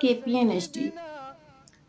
KPN HD।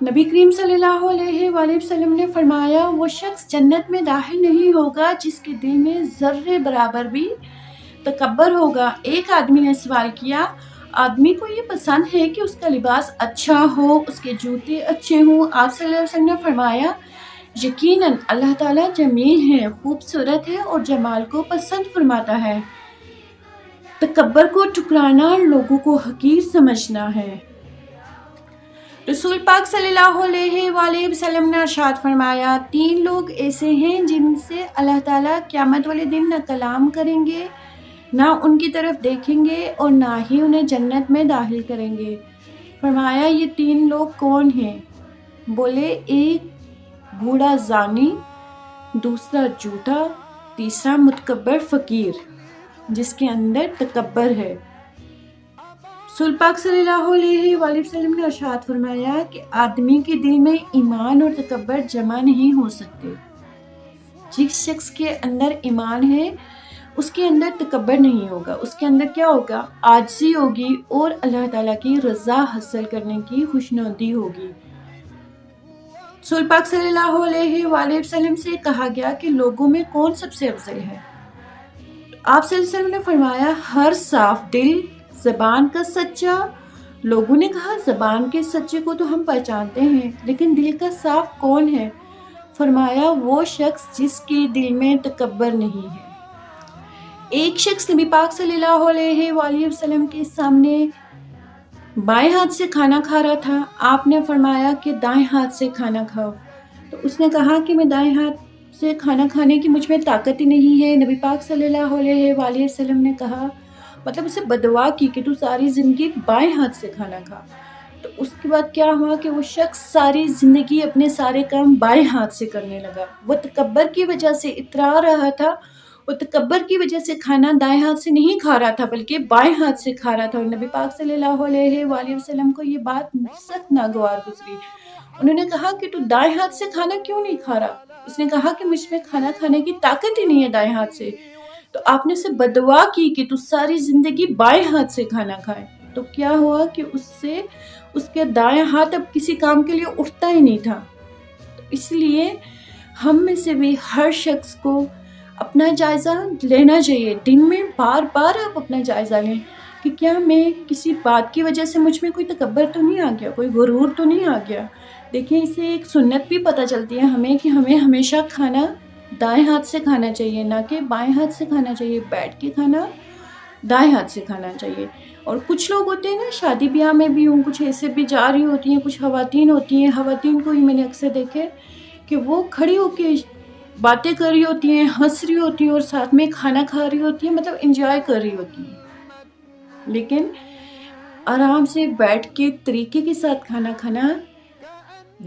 نبی کریم صلی اللہ علیہ وآلہ وسلم نے فرمایا وہ شخص جنت میں داخل نہیں ہوگا جس کے دل میں ذرے برابر بھی تکبر ہوگا۔ ایک آدمی نے سوال کیا، آدمی کو یہ پسند ہے کہ اس کا لباس اچھا ہو، اس کے جوتے اچھے ہوں؟ آپ صلی اللہ علیہ وسلم نے فرمایا یقیناً اللہ تعالیٰ جمیل ہے، خوبصورت ہے اور جمال کو پسند فرماتا ہے۔ تکبر کو ٹھکرانا لوگوں کو حقیر سمجھنا ہے۔ رسول پاک صلی اللہ علیہ وآلہ وسلم نے ارشاد فرمایا 3 لوگ ایسے ہیں جن سے اللہ تعالیٰ قیامت والے دن نہ کلام کریں گے، نہ ان کی طرف دیکھیں گے اور نہ ہی انہیں جنت میں داخل کریں گے۔ فرمایا یہ 3 لوگ کون ہیں؟ بولے ایک بوڑھا زانی، دوسرا جھوٹا، تیسرا متکبر فقیر جس کے اندر تکبر ہے۔ رسول پاک صلی اللہ علیہ وآلہ وسلم نے ارشاد فرمایا کہ آدمی کے دل میں ایمان اور تکبر جمع نہیں ہو سکتے۔ جس شخص کے اندر ایمان ہے اس کے اندر تکبر نہیں ہوگا، اس کے اندر کیا ہوگا؟ عاجزی ہوگی اور اللہ تعالیٰ کی رضا حاصل کرنے کی خوشنودی ہوگی۔ رسول پاک صلی اللہ علیہ وآلہ وسلم سے کہا گیا کہ لوگوں میں کون سب سے افضل ہے؟ آپ صلی اللہ علیہ وسلم نے فرمایا ہر صاف دل، زبان کا سچا۔ لوگوں نے کہا زبان کے سچے کو تو ہم پہچانتے ہیں لیکن دل کا صاف کون ہے؟ فرمایا وہ شخص جس کے دل میں تکبر نہیں ہے۔ ایک شخص نبی پاک صلی اللہ علیہ وآلہ وسلم کے سامنے بائیں ہاتھ سے کھانا کھا رہا تھا۔ آپ نے فرمایا کہ دائیں ہاتھ سے کھانا کھاؤ، تو اس نے کہا کہ میں دائیں ہاتھ سے کھانا کھانے کی مجھ میں طاقت ہی نہیں ہے۔ نبی پاک صلی اللہ علیہ وآلہ وسلم نے کہا، مطلب اسے بددعا کی کہ تو ساری زندگی بائیں ہاتھ سے کھانا کھا۔ تو اس کے بعد کیا ہوا کہ وہ شخص ساری زندگی اپنے سارے کام بائیں ہاتھ سے کرنے لگا۔ وہ تکبر کی وجہ سے اترا رہا تھا، وہ تکبر کی وجہ سے کھانا دائیں ہاتھ سے نہیں کھا رہا تھا بلکہ بائیں ہاتھ سے کھا رہا تھا، اور نبی پاک صلی اللہ علیہ وآلہ وسلم کو یہ بات سخت ناگوار گزری۔ انہوں نے کہا کہ تو دائیں ہاتھ سے کھانا کیوں نہیں کھا رہا؟ اس نے کہا کہ مجھ میں کھانا کھانے کی طاقت ہی نہیں ہے دائیں ہاتھ سے۔ تو آپ نے اسے بددعا کی کہ تو ساری زندگی بائیں ہاتھ سے کھانا کھائے۔ تو کیا ہوا کہ اس کے دائیں ہاتھ اب کسی کام کے لیے اٹھتا ہی نہیں تھا۔ اس لیے ہم میں سے بھی ہر شخص کو اپنا جائزہ لینا چاہیے۔ دن میں بار بار آپ اپنا جائزہ لیں کہ کیا میں کسی بات کی وجہ سے مجھ میں کوئی تکبر تو نہیں آ گیا، کوئی غرور تو نہیں آ گیا۔ دیکھیں اسے ایک سنت بھی پتہ چلتی ہے ہمیں کہ ہمیں ہمیشہ کھانا دائیں ہاتھ سے کھانا چاہیے، نہ کہ بائیں ہاتھ سے کھانا چاہیے۔ بیٹھ کے کھانا دائیں ہاتھ سے کھانا چاہیے۔ اور کچھ لوگ ہوتے ہیں نا، شادی بیاہ میں بھی ہوں، کچھ ایسے بھی جا رہی ہوتی ہیں، کچھ خواتین ہوتی ہیں، خواتین کو ہی میں نے اکثر دیکھے کہ وہ کھڑی ہو کے باتیں کر رہی ہوتی ہیں، ہنس رہی ہوتی ہیں اور ساتھ میں کھانا کھا رہی ہوتی ہیں، مطلب انجوائے کر رہی ہوتی ہیں۔ لیکن آرام سے بیٹھ کے طریقے کے ساتھ کھانا کھانا،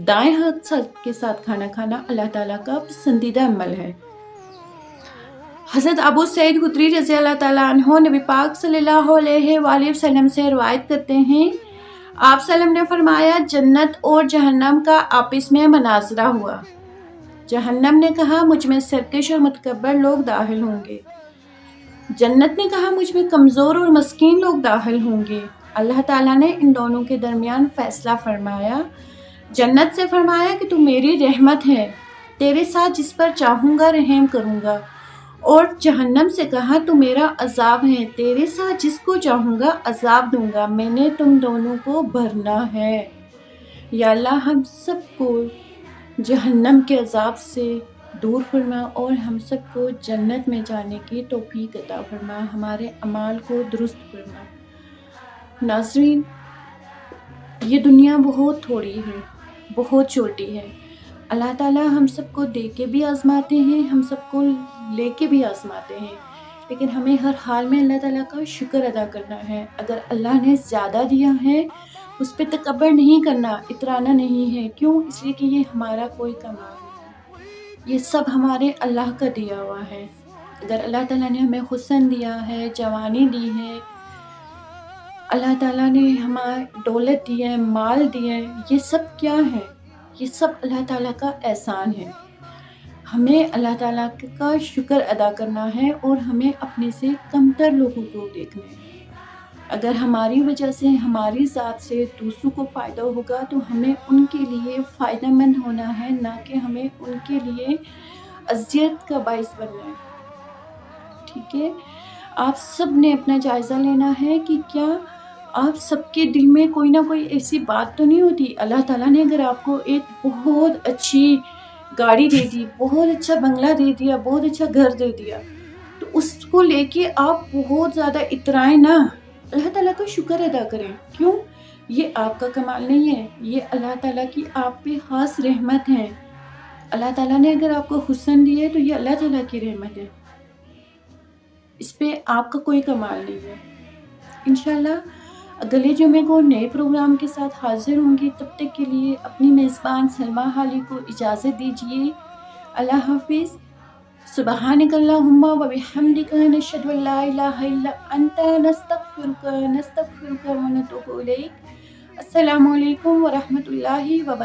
دائیں ہاتھ کے ساتھ کھانا کھانا اللہ تعالیٰ کا پسندیدہ عمل ہے۔ حضرت ابو سعید خدری رضی اللہ تعالیٰ عنہ نبی پاک صلی اللہ علیہ وآلہ وسلم سے روایت کرتے ہیں، آپ صلی اللہ علیہ وسلم نے فرمایا جنت اور جہنم کا آپس میں مناظرہ ہوا۔ جہنم نے کہا مجھ میں سرکش اور متکبر لوگ داخل ہوں گے، جنت نے کہا مجھ میں کمزور اور مسکین لوگ داخل ہوں گے۔ اللہ تعالیٰ نے ان دونوں کے درمیان فیصلہ فرمایا۔ جنت سے فرمایا کہ تو میری رحمت ہے، تیرے ساتھ جس پر چاہوں گا رحم کروں گا، اور جہنم سے کہا تو میرا عذاب ہے، تیرے ساتھ جس کو چاہوں گا عذاب دوں گا، میں نے تم دونوں کو بھرنا ہے۔ یا اللہ ہم سب کو جہنم کے عذاب سے دور فرما اور ہم سب کو جنت میں جانے کی توفیق عطا فرما، ہمارے اعمال کو درست فرما۔ ناظرین، یہ دنیا بہت تھوڑی ہے، بہت چھوٹی ہے۔ اللہ تعالیٰ ہم سب کو دے کے بھی آزماتے ہیں، ہم سب کو لے کے بھی آزماتے ہیں، لیکن ہمیں ہر حال میں اللہ تعالیٰ کا شکر ادا کرنا ہے۔ اگر اللہ نے زیادہ دیا ہے اس پہ تکبر نہیں کرنا، اترانا نہیں ہے۔ کیوں؟ اس لیے کہ یہ ہمارا کوئی کمال نہیں، یہ سب ہمارے اللہ کا دیا ہوا ہے۔ اگر اللہ تعالیٰ نے ہمیں حسن دیا ہے، جوانی دی ہے، اللہ تعالیٰ نے ہمیں دولت دی ہے، مال دیا ہے، یہ سب کیا ہے؟ یہ سب اللہ تعالیٰ کا احسان ہے۔ ہمیں اللہ تعالیٰ کا شکر ادا کرنا ہے اور ہمیں اپنے سے کمتر لوگوں کو دیکھنا ہے۔ اگر ہماری وجہ سے ہماری ذات سے دوسروں کو فائدہ ہوگا تو ہمیں ان کے لیے فائدہ مند ہونا ہے، نہ کہ ہمیں ان کے لیے اذیت کا باعث بننا ہے. ٹھیک ہے، آپ سب نے اپنا جائزہ لینا ہے کہ کیا آپ سب کے دل میں کوئی نہ کوئی ایسی بات تو نہیں ہوتی. اللہ تعالیٰ نے اگر آپ کو ایک بہت اچھی گاڑی دے دی، بہت اچھا بنگلہ دے دیا، بہت اچھا گھر دے دیا، تو اس کو لے کے آپ بہت زیادہ اترائیں نہ. اللہ تعالیٰ کا شکر ادا کریں. کیوں؟ یہ آپ کا کمال نہیں ہے، یہ اللہ تعالیٰ کی آپ پہ خاص رحمت ہے. اللہ تعالیٰ نے اگر آپ کو حسن دی ہے تو یہ اللہ تعالیٰ کی رحمت ہے، اس پہ آپ کا کوئی کمال نہیں ہے. انشاءاللہ اگلے جمعے کو نئے پروگرام کے ساتھ حاضر ہوں گی. تب تک کے لیے اپنی میزبان سلمیٰ حالی کو اجازت دیجیے. اللہ حافظ. سبحانک اللہم و بحمدک، نشہد ان لا الہ الا انت، نستغفرک و نتوب الیک. السلام علیکم ورحمۃ اللہ وبرکاتہ.